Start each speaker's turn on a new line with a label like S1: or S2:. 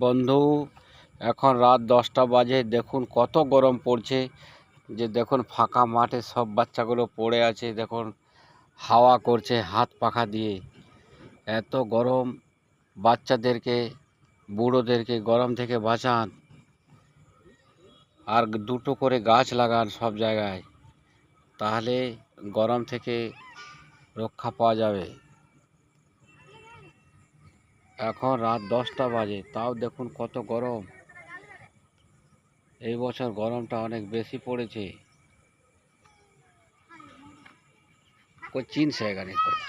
S1: বন্ধু, এখন রাত 10টা বাজে। দেখুন কত গরম পড়ছে। যে দেখুন ফাঁকা মাঠে সব বাচ্চাগুলো পড়ে আছে। দেখুন হাওয়া করছে হাত পাখা দিয়ে। এত গরম, বাচ্চাদেরকে বুড়োদেরকে গরম থেকে বাঁচান। আর দুটো করে গাছ লাগান সব জায়গায়, তাহলে গরম থেকে রক্ষা পাওয়া যাবে। এখন রাত 10টা বাজে, তাও দেখুন কত গরম। এই বছর গরমটা অনেক বেশি পড়েছে। कोई चीन से आएगा नहीं कोई।